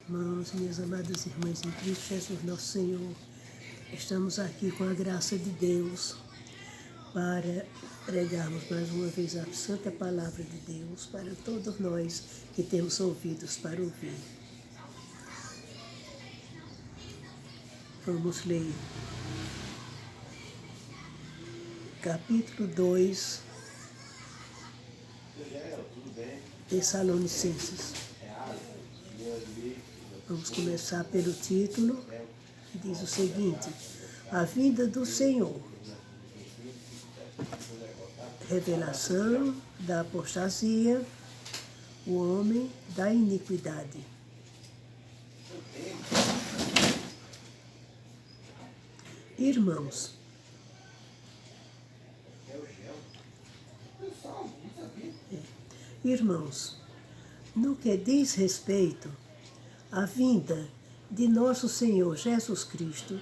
irmãos, minhas amadas irmãs em Cristo Jesus, nosso Senhor, estamos aqui com a graça de Deus para pregarmos mais uma vez a santa palavra de Deus para todos nós que temos ouvidos para ouvir. Vamos ler capítulo 2, Tessalonicenses. Vamos começar pelo título, que diz o seguinte: a vinda do Senhor, revelação da apostasia, o homem da iniquidade. Irmãos, no que diz respeito à vinda de nosso Senhor Jesus Cristo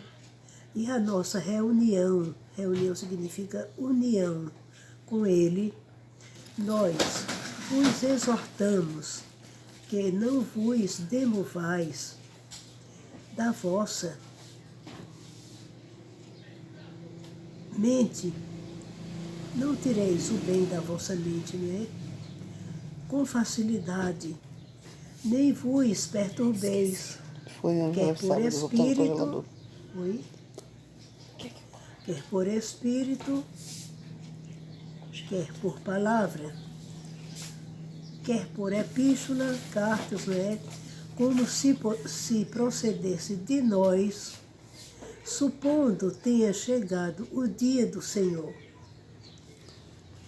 e a nossa reunião significa união com Ele, nós vos exortamos que não vos demovais da vossa mente, não tireis o bem da vossa mente, né? Com facilidade, nem vos perturbeis, quer por espírito, quer por espírito, quer por palavra, quer por epístola, cartas, né? Como se procedesse de nós, supondo tenha chegado o dia do Senhor.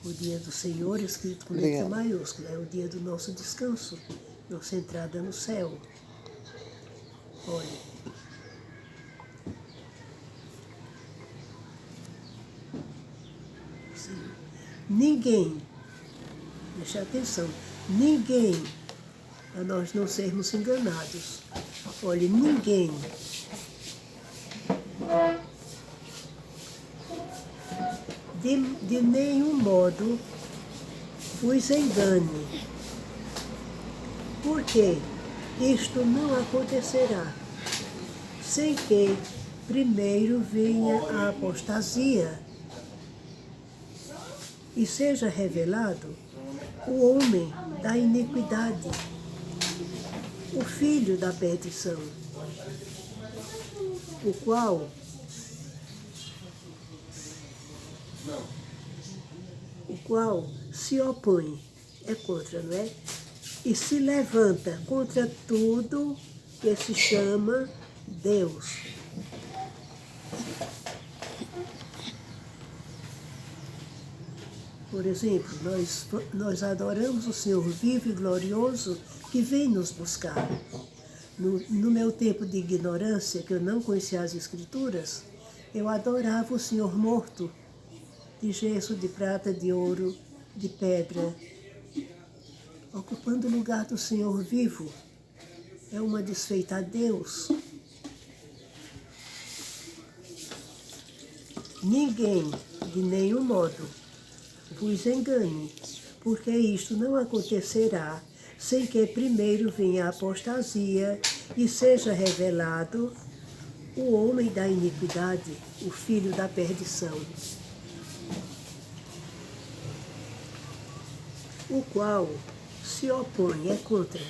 O dia do Senhor, escrito com letra maiúscula, é o dia do nosso descanso, nossa entrada no céu. Olha, ninguém, preste atenção, ninguém, para nós não sermos enganados, olha, ninguém de nenhum modo vos engane, porque isto não acontecerá sem que primeiro venha a apostasia e seja revelado o homem da iniquidade, o filho da perdição, o qual se opõe, é contra, não é? E se levanta contra tudo que se chama Deus. Por exemplo, nós adoramos o Senhor vivo e glorioso que vem nos buscar. No meu tempo de ignorância, que eu não conhecia as Escrituras, eu adorava o Senhor morto, de gesso, de prata, de ouro, de pedra, ocupando o lugar do Senhor vivo. É uma desfeita a Deus. Ninguém, de nenhum modo, vos engane, porque isto não acontecerá sem que primeiro venha a apostasia e seja revelado o homem da iniquidade, o filho da perdição, o qual se opõe, é contra,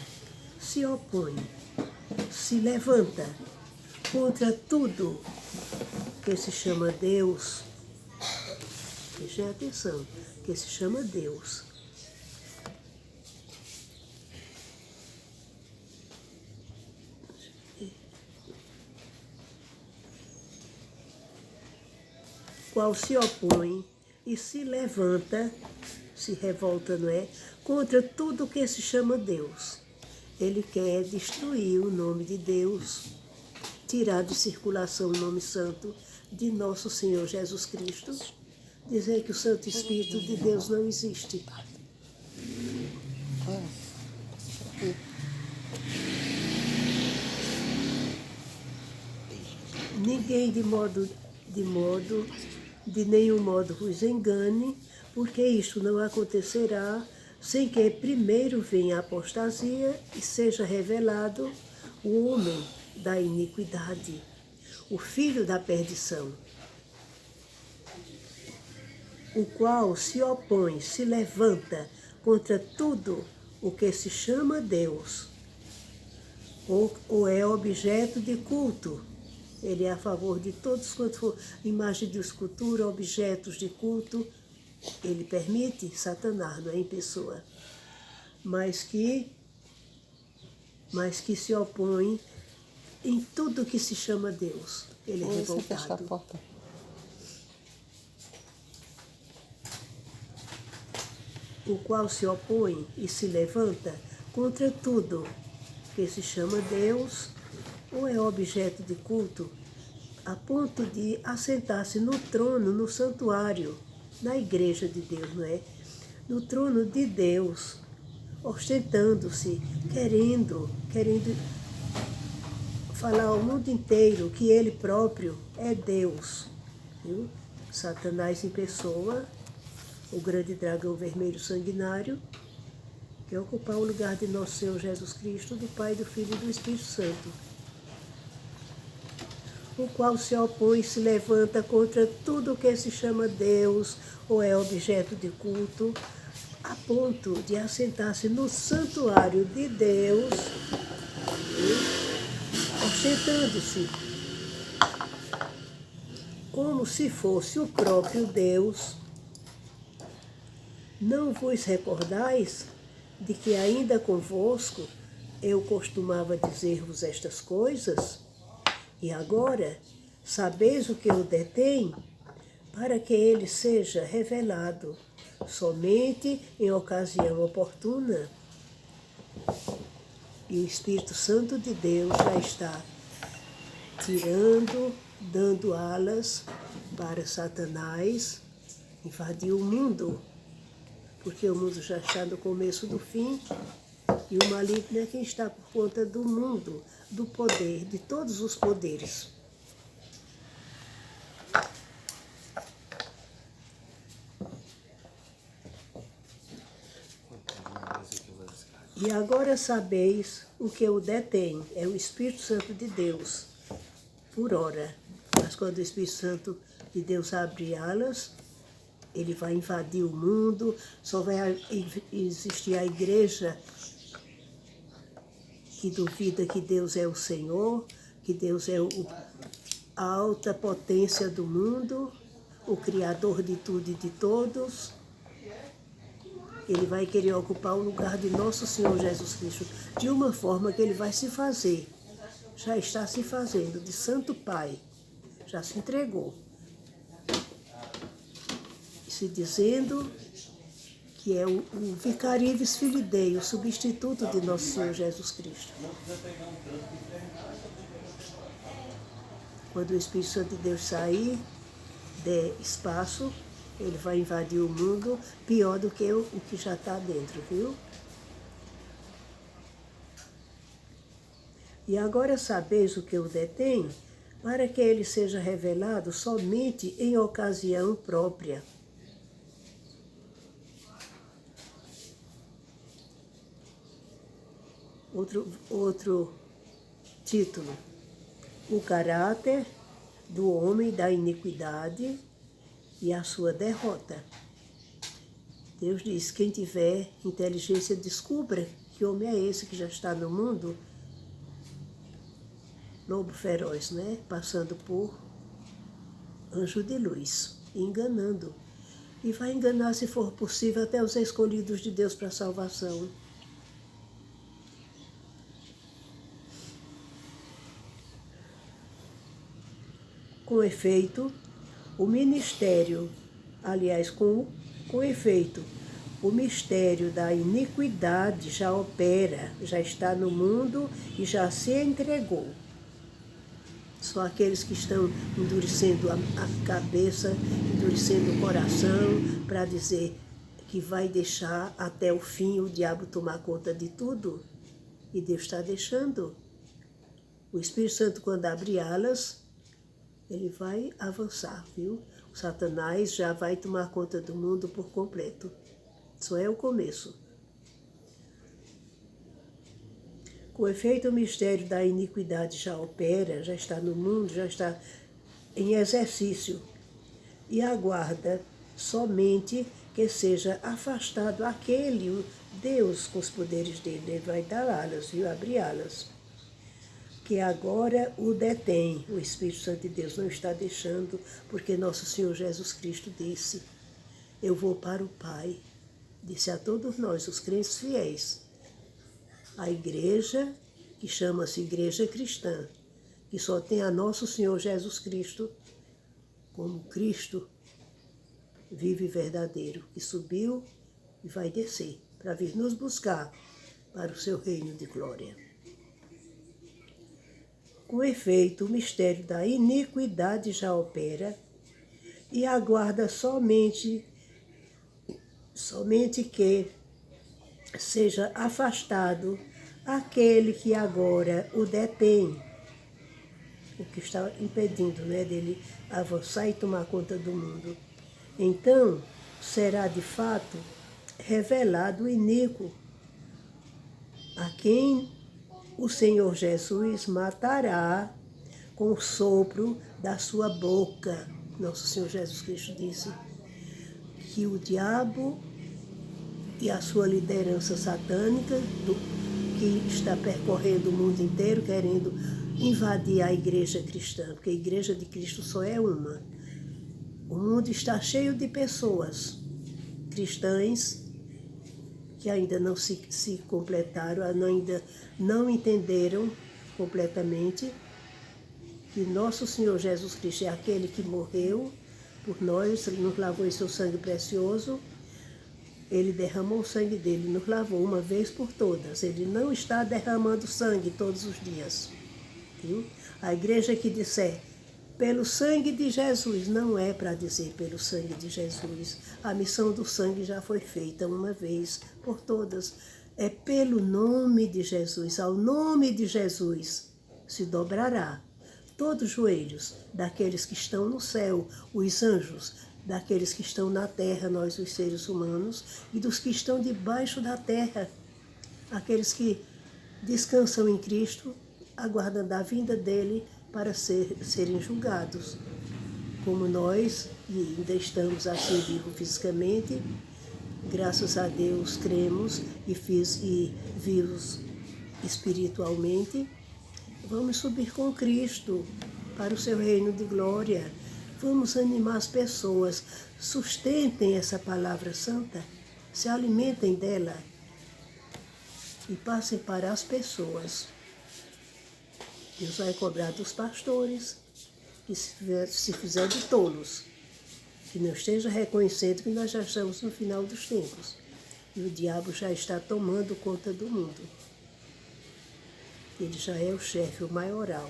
se opõe, se levanta contra tudo que se chama Deus. Prestem atenção, que se chama Deus. Qual se opõe e se levanta, se revolta, não é? Contra tudo que se chama Deus. Ele quer destruir o nome de Deus, tirar de circulação o nome santo de nosso Senhor Jesus Cristo, dizer que o Santo Espírito de Deus não existe. Ninguém de nenhum modo vos engane, porque isto não acontecerá sem que primeiro venha a apostasia e seja revelado o homem da iniquidade, o filho da perdição, o qual se opõe, se levanta contra tudo o que se chama Deus, ou é objeto de culto. Ele é a favor de todos quanto for imagem de escultura, objetos de culto. Ele permite Satanás, não é em pessoa, mas que se opõe em tudo que se chama Deus. Ele é revoltado. O qual se opõe e se levanta contra tudo que se chama Deus ou é objeto de culto, a ponto de assentar-se no trono, no santuário, na igreja de Deus, não é? No trono de Deus, ostentando-se, querendo falar ao mundo inteiro que ele próprio é Deus. Viu? Satanás em pessoa, o grande dragão vermelho sanguinário, quer ocupar o lugar de nosso Senhor Jesus Cristo, do Pai, do Filho e do Espírito Santo, o qual se opõe e se levanta contra tudo o que se chama Deus ou é objeto de culto, a ponto de assentar-se no santuário de Deus, ostentando-se como se fosse o próprio Deus. Não vos recordais de que ainda convosco eu costumava dizer-vos estas coisas? E agora sabeis o que o detém, para que ele seja revelado somente em ocasião oportuna. E o Espírito Santo de Deus já está tirando, dando alas para Satanás invadir o mundo, porque o mundo já está no começo do fim, e o maligno é quem está por conta do mundo, do poder, de todos os poderes. E agora sabeis o que o detém, é o Espírito Santo de Deus, por ora. Mas quando o Espírito Santo de Deus abre alas, ele vai invadir o mundo, só vai existir a igreja que duvida que Deus é o Senhor, que Deus é a alta potência do mundo, o Criador de tudo e de todos. Ele vai querer ocupar o lugar de nosso Senhor Jesus Cristo, de uma forma que ele vai se fazer, já está se fazendo, de Santo Pai, já se entregou, se dizendo que é o Vicarius Filii Dei, o substituto de nosso Senhor Jesus Cristo. Quando o Espírito Santo de Deus sair, der espaço, ele vai invadir o mundo pior do que o que já está dentro, viu? E agora sabeis o que o detém, para que ele seja revelado somente em ocasião própria. Outro título: o caráter do homem da iniquidade e a sua derrota. Deus diz: quem tiver inteligência, descubra que homem é esse que já está no mundo, lobo feroz, né? Passando por anjo de luz, enganando. E vai enganar, se for possível, até os escolhidos de Deus para a salvação. Com efeito, o ministério, aliás, com efeito, o mistério da iniquidade já opera, já está no mundo e já se entregou. Só aqueles que estão endurecendo a cabeça, endurecendo o coração, para dizer que vai deixar até o fim o diabo tomar conta de tudo. E Deus está deixando. O Espírito Santo, quando abre alas, ele vai avançar, viu? O Satanás já vai tomar conta do mundo por completo. Só é o começo. Com efeito, o mistério da iniquidade já opera, já está no mundo, já está em exercício e aguarda somente que seja afastado aquele, o Deus com os poderes dele, ele vai dar alas, viu? Abrir alas, que agora o detém. O Espírito Santo de Deus não está deixando, porque nosso Senhor Jesus Cristo disse: eu vou para o Pai. Disse a todos nós, os crentes fiéis. A igreja, que chama-se Igreja Cristã, que só tem a nosso Senhor Jesus Cristo como Cristo vivo e verdadeiro, que subiu e vai descer para vir nos buscar para o seu reino de glória. Com efeito, o mistério da iniquidade já opera e aguarda somente que seja afastado aquele que agora o detém, o que está impedindo, né, dele avançar e tomar conta do mundo. Então, será de fato revelado o iníquo, a quem o Senhor Jesus matará com o sopro da sua boca. Nosso Senhor Jesus Cristo disse que o diabo e a sua liderança satânica, que está percorrendo o mundo inteiro, querendo invadir a igreja cristã, porque a igreja de Cristo só é uma. O mundo está cheio de pessoas cristãs que ainda não se completaram, ainda não entenderam completamente que nosso Senhor Jesus Cristo é aquele que morreu por nós, ele nos lavou em seu sangue precioso. Ele derramou o sangue dele, nos lavou uma vez por todas. Ele não está derramando sangue todos os dias. Viu? A igreja que disser pelo sangue de Jesus, não é para dizer pelo sangue de Jesus. A missão do sangue já foi feita uma vez por todas. É pelo nome de Jesus, ao nome de Jesus se dobrará todos os joelhos daqueles que estão no céu, os anjos, daqueles que estão na terra, nós os seres humanos, e dos que estão debaixo da terra, aqueles que descansam em Cristo, aguardando a vinda dele para serem julgados. Como nós, e ainda estamos assim vivos fisicamente, graças a Deus cremos e vivos espiritualmente, vamos subir com Cristo para o seu reino de glória. Vamos animar as pessoas, sustentem essa palavra santa, se alimentem dela e passem para as pessoas. Deus vai cobrar dos pastores, que se fizer de tolos, que não esteja reconhecendo que nós já estamos no final dos tempos e o diabo já está tomando conta do mundo. Ele já é o chefe, o maioral,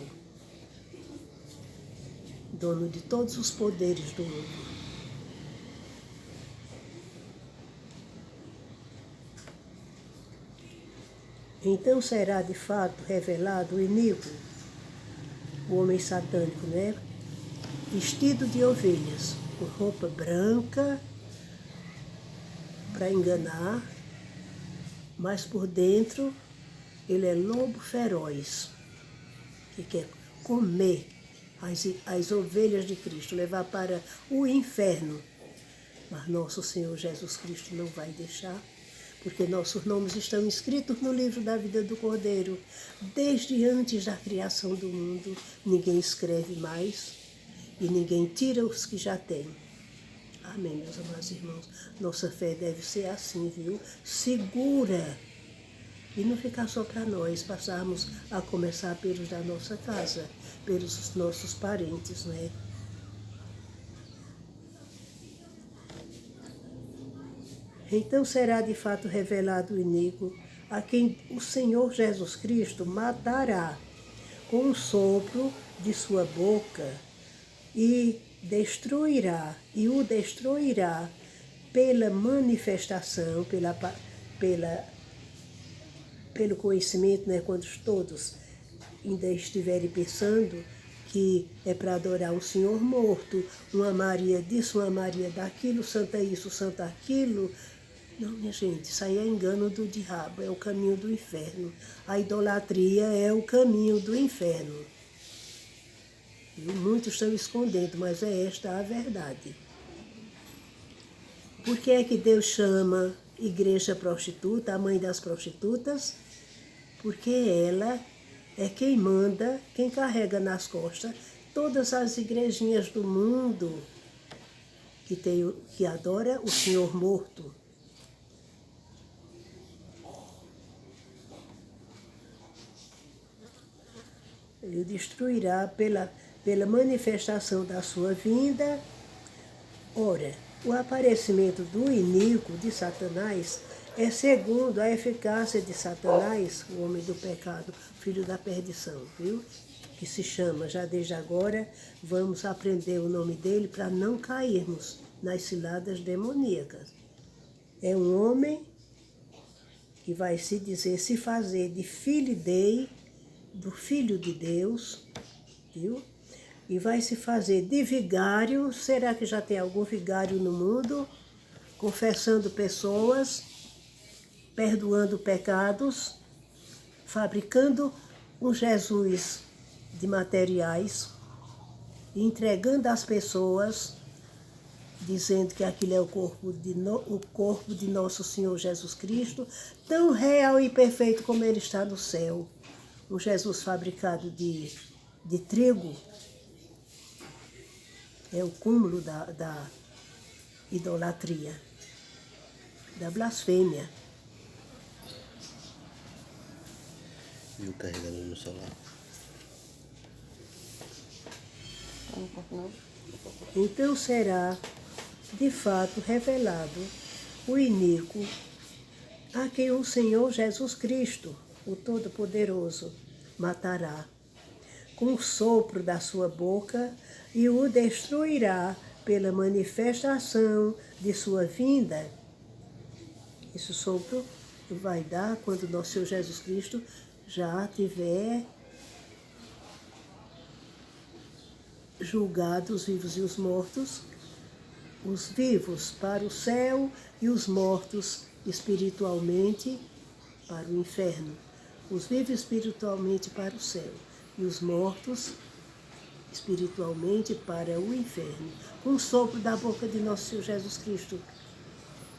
dono de todos os poderes do mundo. Então será de fato revelado o iníquo, o homem satânico, né? Vestido de ovelhas, com roupa branca, para enganar, mas por dentro ele é lobo feroz, que quer comer as ovelhas de Cristo, levar para o inferno. Mas nosso Senhor Jesus Cristo não vai deixar, porque nossos nomes estão escritos no livro da vida do Cordeiro. Desde antes da criação do mundo, ninguém escreve mais e ninguém tira os que já tem. Amém, meus amados irmãos. Nossa fé deve ser assim, viu? Segura. E não ficar só para nós, passarmos a começar pelos da nossa casa, pelos nossos parentes, né? Então será de fato revelado o iníquo, a quem o Senhor Jesus Cristo matará com o sopro de sua boca e o destruirá pela manifestação, pelo conhecimento, né, quando todos ainda estiverem pensando que é para adorar um Senhor morto, uma Maria disso, uma Maria daquilo, santa isso, santa aquilo, Não, minha gente, isso aí é engano do diabo, é o caminho do inferno. A idolatria é o caminho do inferno. E muitos estão escondendo, mas é esta a verdade. Por que é que Deus chama igreja prostituta, a mãe das prostitutas? Porque ela é quem manda, quem carrega nas costas todas as igrejinhas do mundo que adora o Senhor morto. Ele destruirá pela manifestação da sua vinda. Ora, o aparecimento do iníquo de Satanás é segundo a eficácia de Satanás, o homem do pecado, filho da perdição, viu? Que se chama, já desde agora, vamos aprender o nome dele para não cairmos nas ciladas demoníacas. É um homem que vai se fazer de filho dei, do Filho de Deus, viu? E vai se fazer de vigário. Será que já tem algum vigário no mundo? Confessando pessoas, perdoando pecados, fabricando um Jesus de materiais, entregando às pessoas, dizendo que aquilo é o corpo de nosso Senhor Jesus Cristo, tão real e perfeito como ele está no céu. Um Jesus fabricado de trigo. É o cúmulo da idolatria, da blasfêmia. E o carregador no celular? Então será, de fato, revelado o iníquo a quem o Senhor Jesus Cristo, o Todo-Poderoso, matará com o sopro da sua boca e o destruirá pela manifestação de sua vinda. Esse sopro vai dar quando nosso Senhor Jesus Cristo já tiver julgado os vivos e os mortos, os vivos para o céu e os mortos espiritualmente para o inferno. Os vivos espiritualmente para o céu e os mortos espiritualmente para o inferno. Com o sopro da boca de nosso Senhor Jesus Cristo.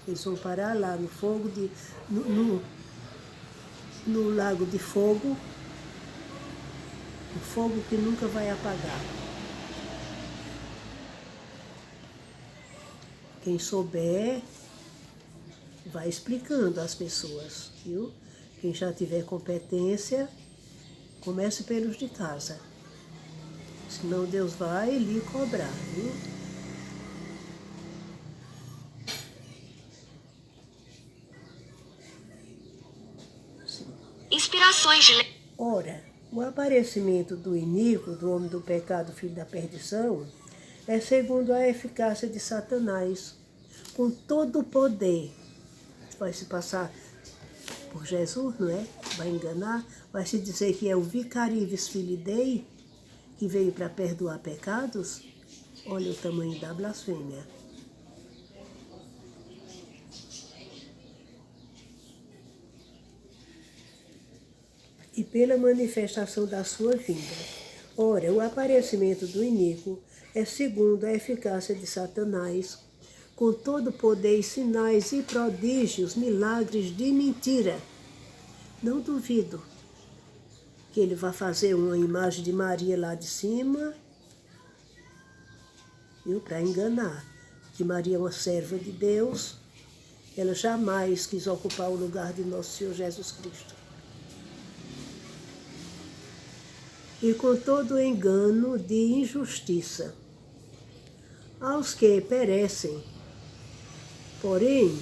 Eles vão parar lá no fogo, no lago de fogo, o fogo que nunca vai apagar. Quem souber, vai explicando às pessoas, viu? Quem já tiver competência, comece pelos de casa. Senão Deus vai lhe cobrar, viu? Inspirações de... Ora, o aparecimento do iníquo, do homem do pecado, filho da perdição, é segundo a eficácia de Satanás, com todo o poder. Vai se passar por Jesus, não é? Vai enganar, vai se dizer que é o vicarivis filii Dei, que veio para perdoar pecados. Olha o tamanho da blasfêmia. E pela manifestação da sua vinda. Ora, o aparecimento do iníquo é segundo a eficácia de Satanás, com todo poder e sinais e prodígios, milagres de mentira. Não duvido que ele vá fazer uma imagem de Maria lá de cima, para enganar, que Maria é uma serva de Deus, ela jamais quis ocupar o lugar de nosso Senhor Jesus Cristo. E com todo o engano de injustiça aos que perecem, porém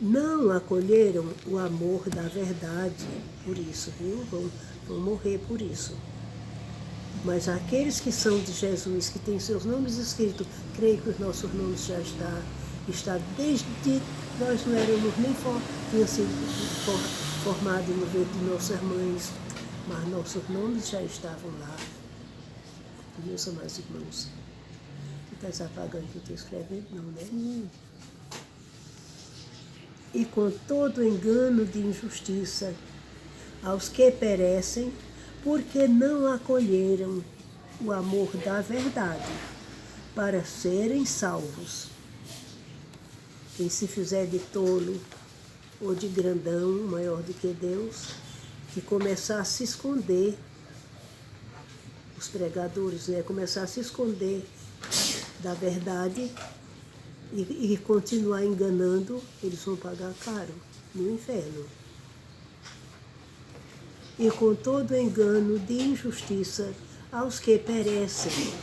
não acolheram o amor da verdade, por isso, viu? Vão morrer por isso. Mas aqueles que são de Jesus, que têm seus nomes escritos, creio que os nossos nomes já está desde nós não éramos nem tinha sido formado no ventre de nossas mães, mas nossos nomes já estavam lá. Meus amados irmãos, tu estás apagando o que eu estou escrevendo? Não, né? e com todo engano de injustiça aos que perecem, porque não acolheram o amor da verdade para serem salvos. Quem se fizer de tolo ou de grandão, maior do que Deus, que começar a se esconder, os pregadores, né, começar a se esconder da verdade e continuar enganando, eles vão pagar caro no inferno. E com todo engano de injustiça aos que perecem,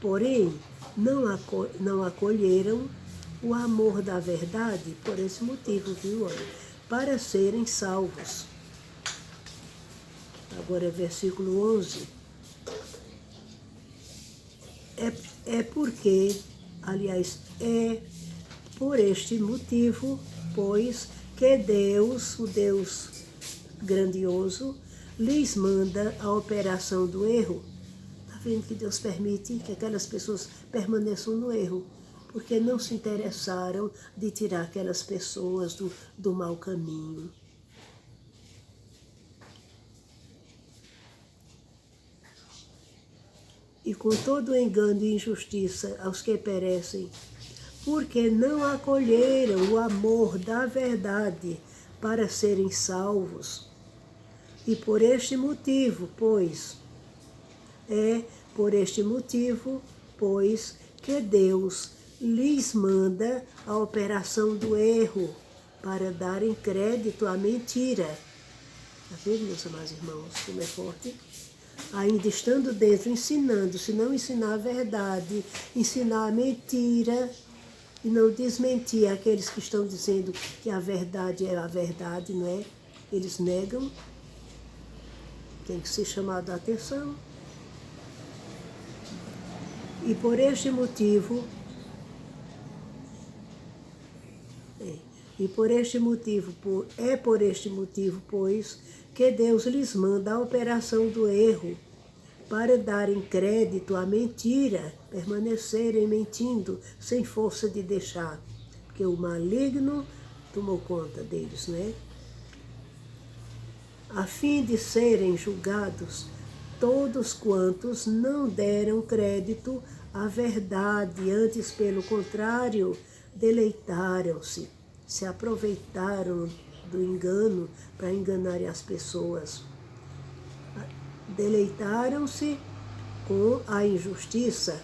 porém não acolheram o amor da verdade por esse motivo, viu? Para serem salvos. Agora é versículo 11. É por este motivo, pois, que Deus, o Deus grandioso, lhes manda a operação do erro. Está vendo que Deus permite que aquelas pessoas permaneçam no erro, porque não se interessaram de tirar aquelas pessoas do mau caminho. E com todo engano e injustiça aos que perecem, porque não acolheram o amor da verdade para serem salvos. E por este motivo, pois, que Deus lhes manda a operação do erro para darem crédito à mentira. Está vendo, meus amados irmãos, como é forte? Ainda estando dentro, ensinando, se não ensinar a verdade, ensinar a mentira e não desmentir aqueles que estão dizendo que a verdade é a verdade, não é? Eles negam, tem que ser chamado a atenção. E por este motivo, por este motivo, pois, que Deus lhes manda a operação do erro, para darem crédito à mentira, permanecerem mentindo, sem força de deixar, porque o maligno tomou conta deles, né? A fim de serem julgados todos quantos não deram crédito à verdade, antes, pelo contrário, deleitaram-se, se aproveitaram do engano para enganarem as pessoas. Deleitaram-se com a injustiça.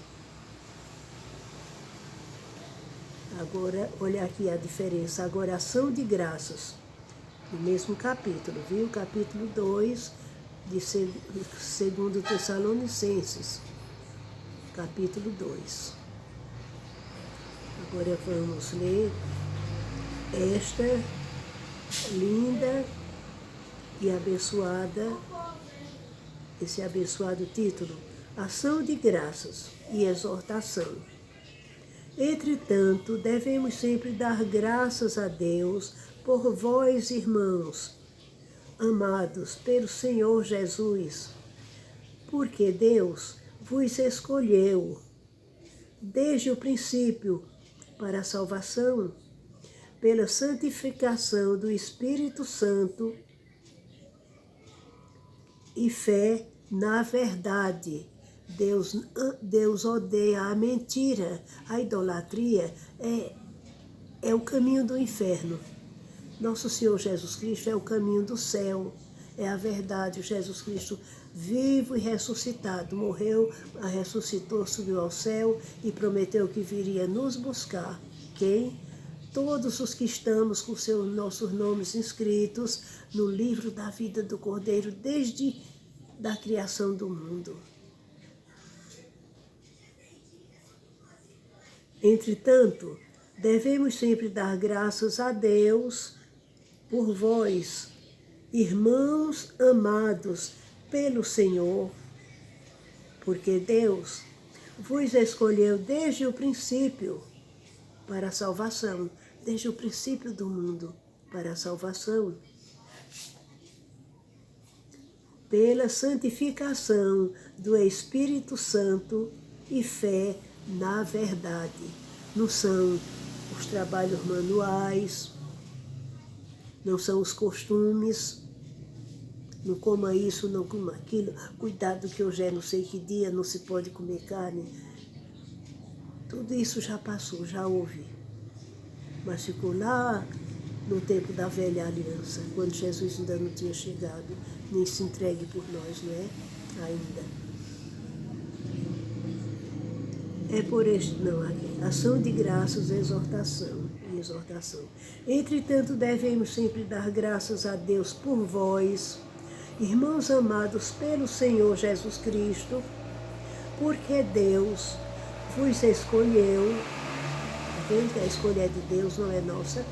Agora, olha aqui a diferença. Agora, ação de graças. No mesmo capítulo, viu? Capítulo 2 de 2 Tessalonicenses. Capítulo 2. Agora vamos ler esta linda e abençoada, esse abençoado título, Ação de Graças e Exortação. Entretanto, devemos sempre dar graças a Deus por vós, irmãos, amados pelo Senhor Jesus, porque Deus vos escolheu desde o princípio para a salvação, pela santificação do Espírito Santo e fé na verdade. Deus odeia a mentira, a idolatria é o caminho do inferno. Nosso Senhor Jesus Cristo é o caminho do céu, é a verdade. O Jesus Cristo vivo e ressuscitado, morreu, ressuscitou, subiu ao céu e prometeu que viria nos buscar. Quem? Todos os que estamos com nossos nomes inscritos no livro da vida do Cordeiro desde da criação do mundo. Entretanto, devemos sempre dar graças a Deus por vós, irmãos amados pelo Senhor, porque Deus vos escolheu desde o princípio para a salvação, desde o princípio do mundo para a salvação, pela santificação do Espírito Santo e fé na verdade. Não são os trabalhos manuais, não são os costumes, não coma isso, não coma aquilo, cuidado que hoje é não sei que dia, não se pode comer carne. Tudo isso já passou, já houve. Mas ficou lá no tempo da velha aliança, quando Jesus ainda não tinha chegado, nem se entregue por nós, não é? Ainda. É por este, não, aqui, ação de graças, exortação e exortação. Entretanto, devemos sempre dar graças a Deus por vós, irmãos amados pelo Senhor Jesus Cristo, porque Deus vos escolheu, tá vendo que a escolha é de Deus, não é nossa,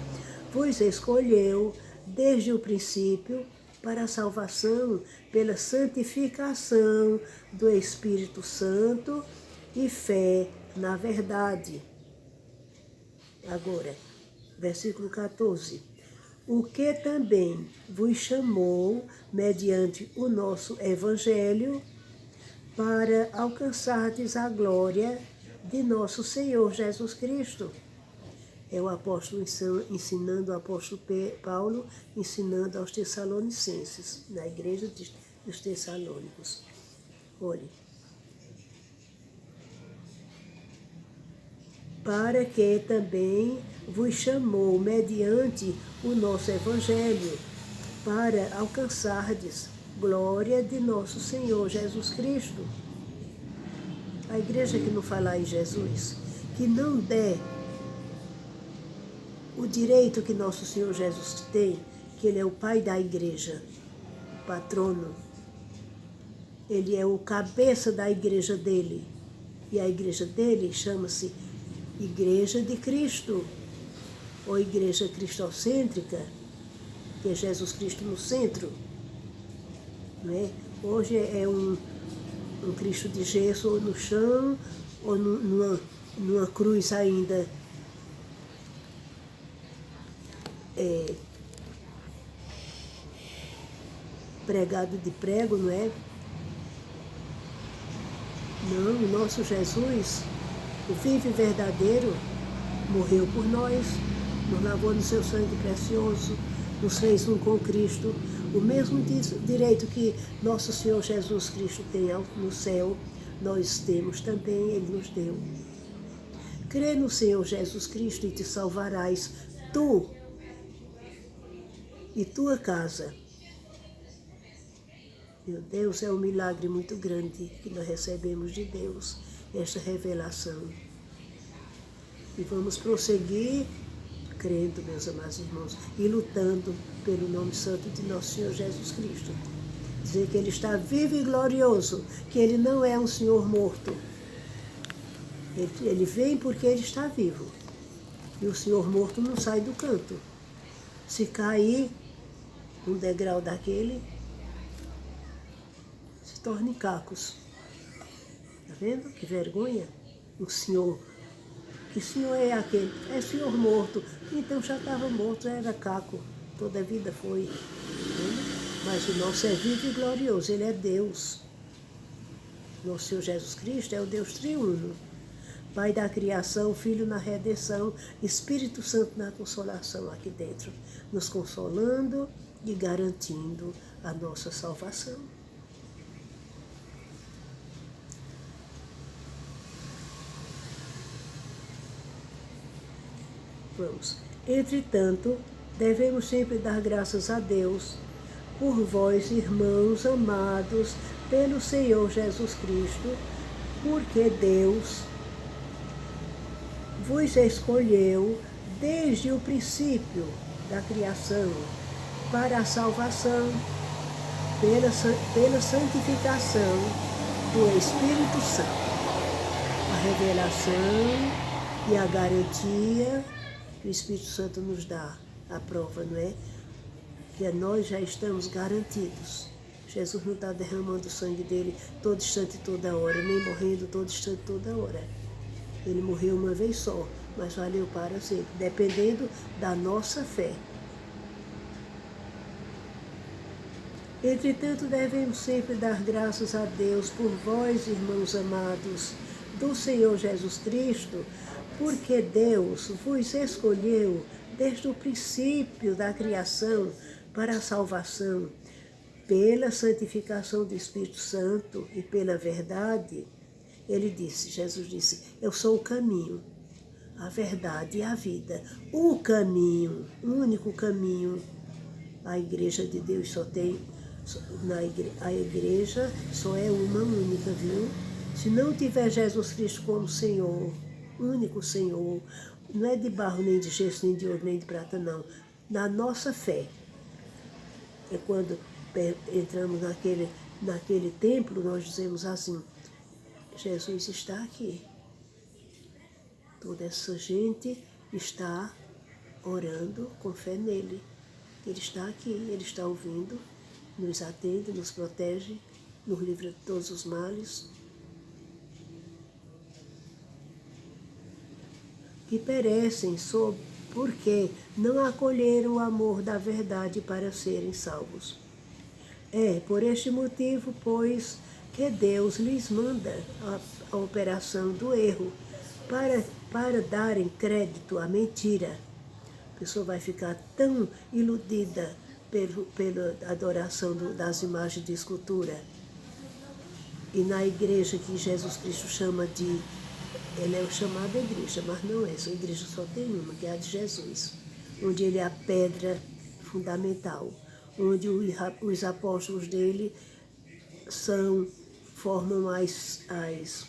vos escolheu desde o princípio para a salvação, pela santificação do Espírito Santo e fé na verdade. Agora, versículo 14. O que também vos chamou, mediante o nosso Evangelho, para alcançardes a glória de nosso Senhor Jesus Cristo. É o apóstolo ensinando, o apóstolo Paulo ensinando aos Tessalonicenses, na igreja dos Tessalônicos. Olhe. Para que também vos chamou, mediante o nosso Evangelho, para alcançardes glória de nosso Senhor Jesus Cristo. A igreja que não falar em Jesus, que não der o direito que nosso Senhor Jesus tem, que Ele é o Pai da igreja, o patrono, Ele é o cabeça da igreja dele, e a igreja dele chama-se Igreja de Cristo, ou igreja cristocêntrica, que é Jesus Cristo no centro. Né? Hoje é um Cristo de gesso, ou no chão, ou numa cruz ainda pregado de prego, não é? Não, o nosso Jesus, o vivo e verdadeiro, morreu por nós, nos lavou no seu sangue precioso, nos fez um com Cristo. O mesmo direito que nosso Senhor Jesus Cristo tem no céu, nós temos também, Ele nos deu. Crê no Senhor Jesus Cristo e te salvarás, tu e tua casa. Meu Deus, é um milagre muito grande que nós recebemos de Deus, esta revelação. E vamos prosseguir crendo, meus amados irmãos, e lutando pelo nome santo de nosso Senhor Jesus Cristo. Dizer que Ele está vivo e glorioso, que Ele não é um Senhor morto. Ele vem porque Ele está vivo. E o Senhor morto não sai do canto. Se cair um degrau daquele, se torna em cacos. Está vendo? Que vergonha. O Senhor. Que Senhor é aquele? É Senhor morto. Então já estava morto, era caco. Toda a vida foi. Mas o nosso é vivo e glorioso. Ele é Deus. Nosso Senhor Jesus Cristo é o Deus triuno. Pai da criação, Filho na redenção, Espírito Santo na consolação aqui dentro, nos consolando e garantindo a nossa salvação. Vamos. Entretanto, devemos sempre dar graças a Deus por vós, irmãos amados, pelo Senhor Jesus Cristo, porque Deus vos escolheu desde o princípio da criação para a salvação, pela santificação do Espírito Santo, a revelação e a garantia que o Espírito Santo nos dá, a prova, não é? Que nós já estamos garantidos. Jesus não está derramando o sangue dele todo instante, toda hora, nem morrendo todo instante, toda hora. Ele morreu uma vez só, mas valeu para sempre, dependendo da nossa fé. Entretanto, devemos sempre dar graças a Deus por vós, irmãos amados, do Senhor Jesus Cristo, porque Deus vos escolheu desde o princípio da criação para a salvação, pela santificação do Espírito Santo e pela verdade. Ele disse, Jesus disse, eu sou o caminho, a verdade e a vida. O caminho, o único caminho. A igreja de Deus só tem, a igreja só é uma única, viu? Se não tiver Jesus Cristo como Senhor, único Senhor, não é de barro, nem de gesso, nem de ouro, nem de prata, não. Na nossa fé. É quando entramos naquele templo, nós dizemos assim, Jesus está aqui. Toda essa gente está orando com fé nele. Ele está aqui, ele está ouvindo, nos atende, nos protege, nos livra de todos os males. Que perecem porque não acolheram o amor da verdade para serem salvos. É por este motivo, pois, que Deus lhes manda a operação do erro, para darem crédito à mentira. A pessoa vai ficar tão iludida pela adoração das imagens de escultura. E na igreja que Jesus Cristo chama de... Ele é chamada igreja, mas não é. Essa igreja só tem uma, que é a de Jesus. Onde ele é a pedra fundamental. Onde os apóstolos dele formam as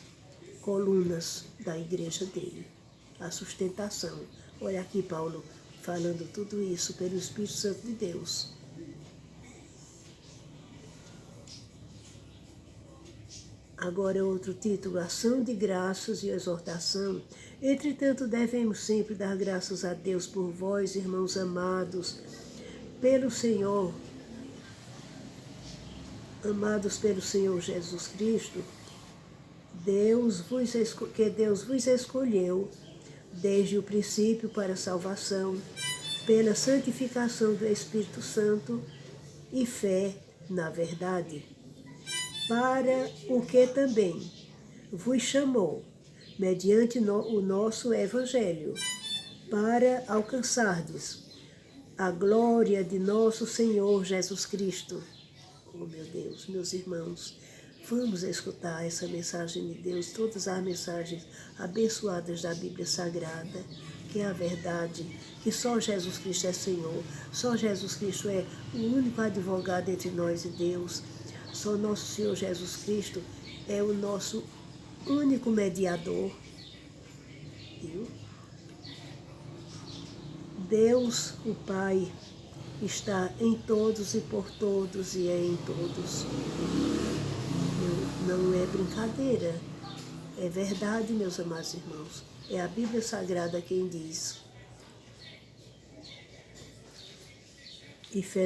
colunas da igreja dele. A sustentação. Olha aqui Paulo falando tudo isso pelo Espírito Santo de Deus. Agora outro título, ação de graças e exortação. Entretanto, devemos sempre dar graças a Deus por vós, irmãos amados, pelo Senhor, amados pelo Senhor Jesus Cristo, que Deus vos escolheu desde o princípio para a salvação, pela santificação do Espírito Santo e fé na verdade, para o que também vos chamou, mediante o nosso Evangelho, para alcançardes a glória de nosso Senhor Jesus Cristo. Oh, meu Deus, meus irmãos, vamos escutar essa mensagem de Deus, todas as mensagens abençoadas da Bíblia Sagrada, que é a verdade, que só Jesus Cristo é Senhor, só Jesus Cristo é o único advogado entre nós e Deus, só nosso Senhor Jesus Cristo é o nosso único mediador. Viu? Deus, o Pai, está em todos e por todos e é em todos. Não é brincadeira, é verdade, meus amados irmãos. É a Bíblia Sagrada quem diz. E fé